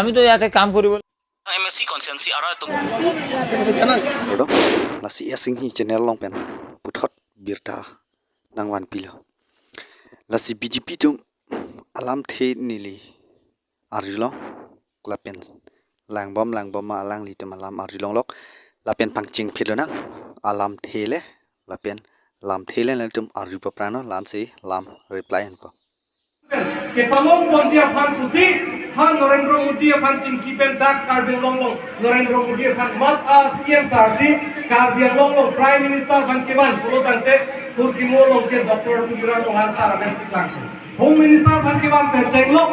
আমি তো ইয়াতে কাম কৰিব MSc consensi ara to Rodong nasi asing hi channel long pen puthot birta nangwan pilo nasi BJP tum alam the nili arjulong klapen langbom ma alang li tum alam arjulong lok lapen pangching philona alam thele lapen lam thele na tum arju prano lansi lam reply en pa ke pamong bonji aphan kusi han Narendra Modi aphan chingki pen jak Karbi Anglong Narendra Modi aphan mat CM sarji Karbi Anglong Prime Minister aphan keban pulo tante kurki mo long ke Dr. Pujra Mohan sara ben siklang Home Minister aphan keban terjenglok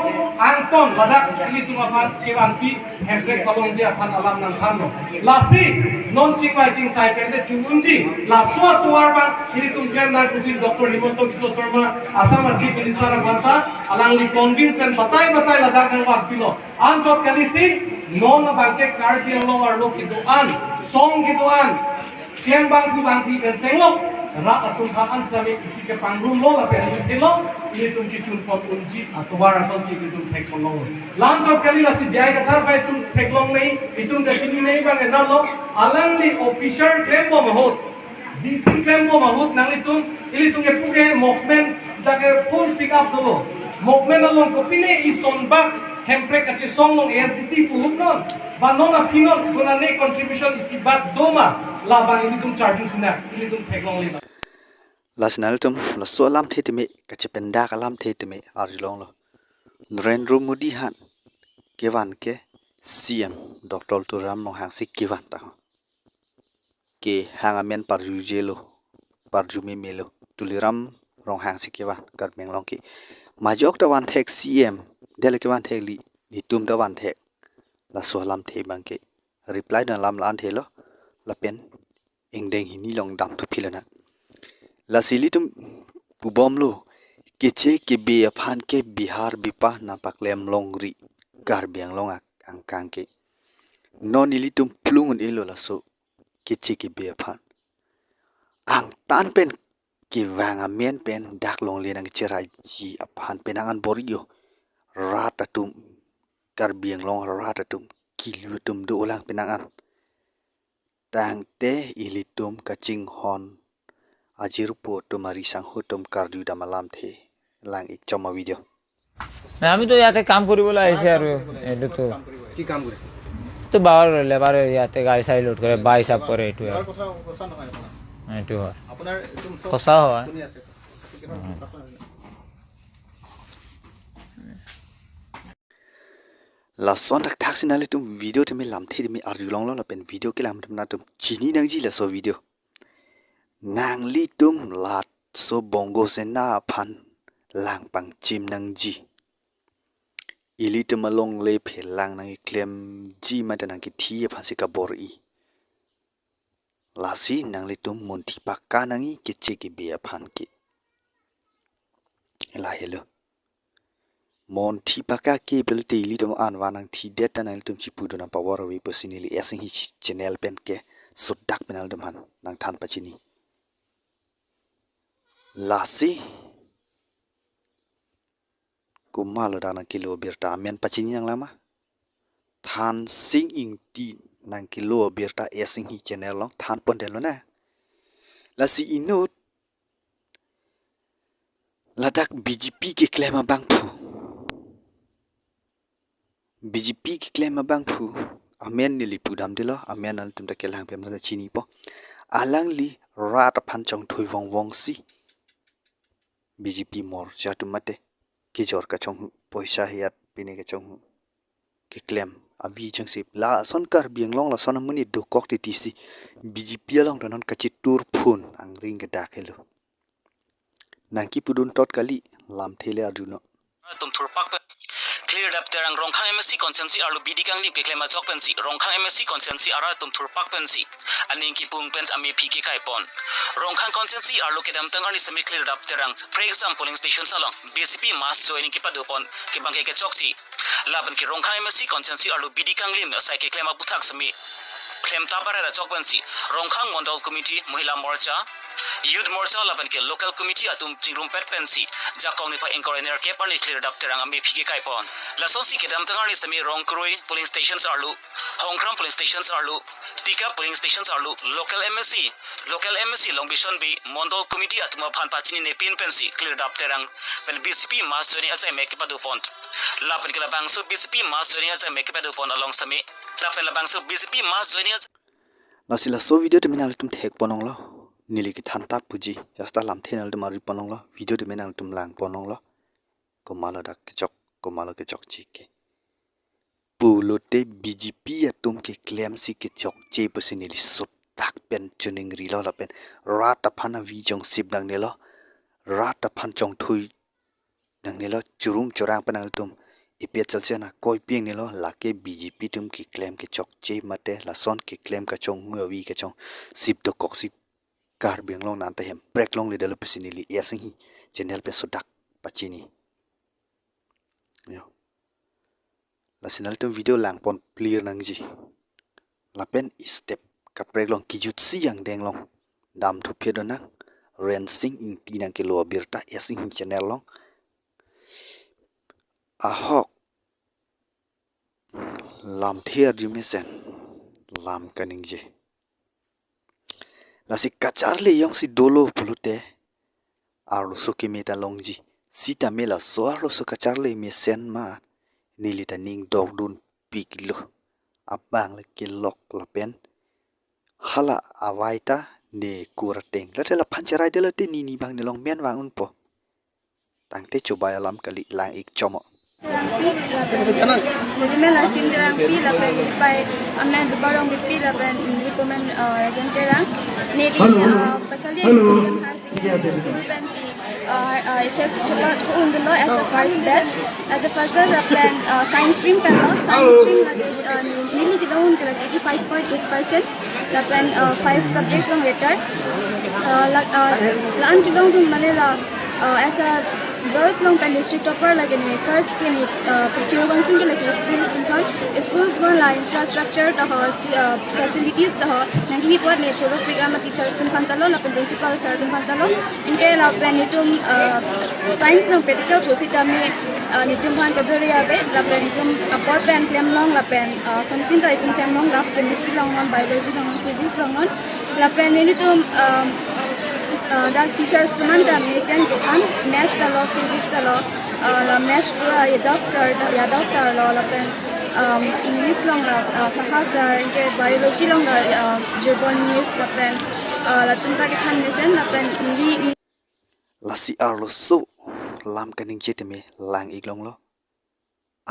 Anton badak ili tuma aphan keban pi hemre kalong je aphan alam nan thamno lasi non chingwai ching sai pen de chungunji laswa tuar bang ili tum ken dar kusin Dr. Himanto Biswa Sharma Assam Chief Minister aphan alangli convince kan batai ladak kan wat pilo an job kalisi non bangke Karbi Anglong arlo kiduan song kiduan siang bangku bangki kan cengok ra atum khaan sami isi ke pangrum lo la pen dilo ini tum ki chun pon unji atwar asal si tum thek long lan job kali la si jai ka thar pai tum thek long nei itum de sini nei bang na lo alangli official claim bo mahos DC claim bo mahut nang itum ili tum ke puke movement jake full pick up dolo movement along kopine ison ba hempre kache song long ASDC puhuk non ba non a pinon guna ne contribution isi bat doma la ba ini tum charging sina ini tum thek long le lasnal tum la so alam the teme kache penda alam the teme arjulong lo Narendra Modi han kewan ke CM Dr. Turam no hang sik kewan ta ke hangamen parju jelo parju me melo tuliram rong hang sik kewan kar menglong ki majok ta wan thek CM dele ke wan thek li ni tum ta wan thek la so lam the bang ke reply na lam lan the lo la pen ingdeng hini long dam tu philana la sili tum pubom lo ke che ke be aphan ke Bihar bipa na paklem longri Karbi Anglong angkang ke non ili tum plungun elo la so ke che ke be aphan ang tan pen ke wanga men pen dak long le nang cherai ji aphan penangan borio rata tum Karbi Anglong rata tum kilu tum do ulang penangan tang te ili tum kaching hon ajir po tumari sang hutum kardu damalam the lang ik choma video আমি তো ইয়াতে কাম কৰিবলৈ আহিছে আৰু এটো তো কি কাম কৰিছে তো বাৰ লেবাৰ ইয়াতে গাড়ী চাই লোড কৰে বাই হিচাপ কৰে এটো তাৰ কথা কথা নহয় আপোনাৰ এটো হয় আপোনাৰ একদম কথা হয় শুনি আছে la Sodak thaksinali tum video teme lam the mi arjulong lo la pen video ke lam na tum chini nang ji la so video nang li tum lat so bongo se na phan lang pang chim nang ji ili tum along le phe lang nang klem ji ma ta nang ki thi phan se ka bor I la si nang li tum mon thi pa ka nang I ke che ki be phan ki la hello mon thi paka ke bel te li tum an wanang thi det ta nang tum chi pu do na power we personally asing hi channel pen ke Sodak penal dum han nang than pa chini lasi kumalo dana kilo birta men pa chini nang lama than sing ing ti nang kilo birta asing hi channel long than pon de lo na lasi inut ladak BJP ke claim bang phu BJP ki claim bang phu amen ni li pudam de lo amen al tum ta kelang pem na chini po alang li rat phan chong thui wong si BJP mor cha tu mate ki jor ka chong poisa hiat pine ka chong ki claim avi chang sip la son Karbi Anglong la son muni do kok ti ti si BJP long tanon ka chi tur phun ang ring ka da khelo nang ki pudun tot kali lam thele aduno tum thurpak cleared up terang rongkhang MSc consensi arlo bidi kang lim ke klema chok pensi rongkhang MSc consensi ara tum thurpak pensi aning ki pung pens ame phiki kai pon rongkhang consensi arlo kedam tang ani semi cleared up terang for example polling station salong BCP mas joining ki padupon ki bangke ke chokchi laban ki rongkhang MSc consensi arlo bidi kang lim sai ke klema buthak sami claim tapare ra chokban si rongkhang mondol committee mahila morcha youth morcha laban ke local committee atum chingrum pet pensi jakong ni pa incoriner ke par ni clear up terang ame phike kai pon la son si kedam tangar ni sami rongkroi polling stations arlu hongkram polling stations arlu tika polling stations arlu local MSC long bison bi mondol committee atuma phan pachini ne pin pensi clear up terang pen BCP mas joni achai make padu pont la pen kala bangsu BCP mas joni achai make padu pon along sami la pen la bangsu BCP mas joni Nasila so video terminal tum thek ponong lo nili ki thanta puji yasta lam thenal tum ari ponong lo video terminal tum lang ponong lo komalo dak chok komalo ke chok chi ke pulote BGP atum ke claim si ke chok che pusinili Sodak pen chuning ri lo la pen rata phana vi jong sip dang ne lo rata phan chong thui dang ne lo churum chorang panal tum ipia chalse na koi pieng ne lo la ke BGP tum ki claim ke chok che mate la son ki claim ka chong ngwi ka chong sip to kok sip Karbi Anglong nan ta hem break long le dal pesinili yasing hi channel pe Sodak pachini yo la sinal tum video lang pon clear nang ji la pen step ka break long ki jut si yang deng long dam thu phe do na ren sing in tinang ke lo birta yasing hi channel long ahok lam thier dimesen lam kaning je la si kachar le yong si dolo pulute arlo so ke meta longji sita mela so arlo so kachar le me sen ma nilita ning dog dun pikilo abang le kilok la pen hala awaita ne kurateng la tela pancharai de la te ni bang ne long men wang un po tang te coba alam kali lang ik chomo jadi melar sindirang pi la pen di pai amen barong di pi la pen di komen jenterang nedi pakali sindirang har school pen si just cepat untuk lo as a first batch as a first batch la pen science stream pen lo science stream lagi ni kita un kira 85.8% la pen 5 subjects long later la an kita un mana la as a girls long pen district topper like in first skin picture one thing like schools one la infrastructure to facilities to nangni por ne choro program teachers tum kantalo la principal sir tum kantalo inke la pen itum science no practical prosita me nitum han kadori ave la pen itum por pen claim long la pen something that itum claim long la chemistry long on biology long physics long on la pen itum the teachers tuman da mission kan math da law physics da law la math yadav sir law la pen english long la sahasar ke biology long la japanese la pen la tunta ke kan mission la pen li la si arlo so lam kaning cheteme lang iglong lo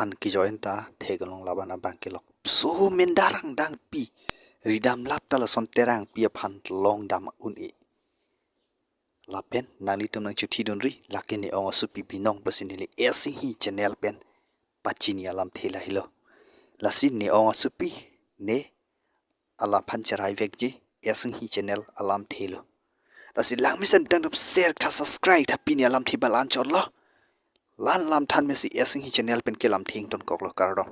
an ki jointa thegalong labana bangkelok so mendarang dang pi ridam lapta la son terang pi phan long dam un e lapen nali tum nang chuthi donri lakini ong supi binong pasinili esi hi channel pen pachini alam thela hilo lasin ne ong supi ne ala phancharai vekji esi hi channel alam thelo lasi langmisan tang share tha subscribe tha pini alam thibalan chon lo lan lam than me si esi hi channel pen kelam thing ton koklo kardo